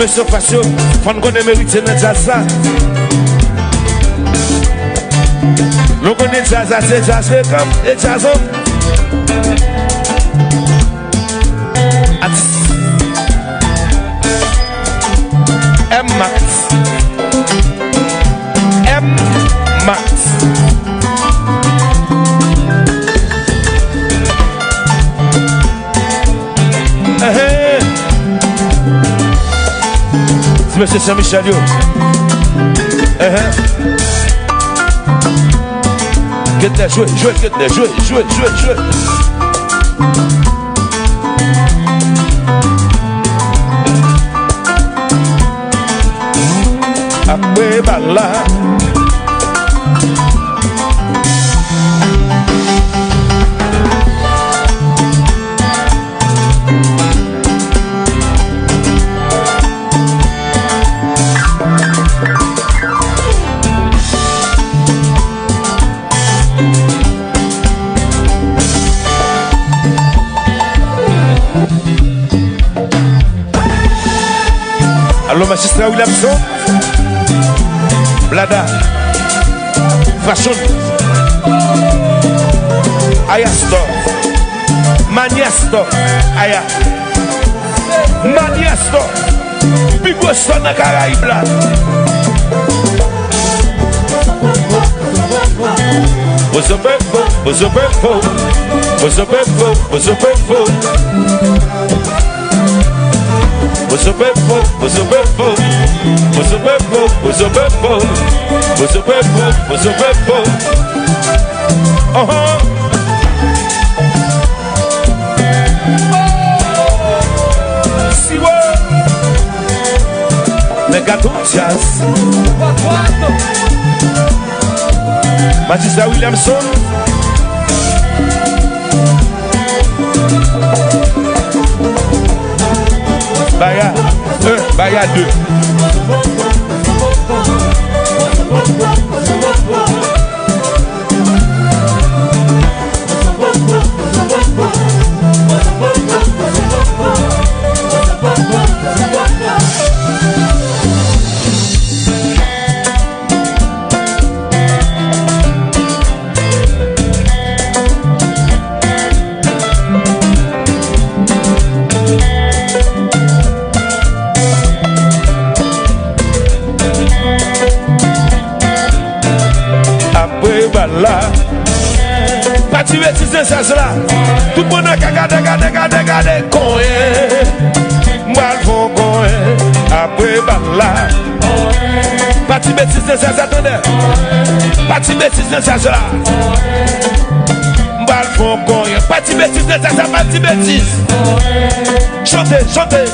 monsieur Fasio, faut qu'on ait mérité dans jazz. Nous connaissons jazz, c'est jazz, et jazz. M-Max. M-Max. C'est monsieur Saint-Michel. Get there, jouez, get there, jouez. Après bala. Allô, magistrat Williamson, Blada, Fashion, Aya Store, Mania Store, Aya, Mania Store, Bigo Store na Caraïbes là. Vous les gâteaux jazz. Magistrat Williamson. Baya 1, Baya 2. Là, pas tu es c'est ça là. Tout le monde a regardé, mal font après là. Pas tu bêtises c'est ça, attendez. Pas tu bêtises c'est ça là. Mal font pas tu bêtises c'est ça, pas tu bêtises. Chantez.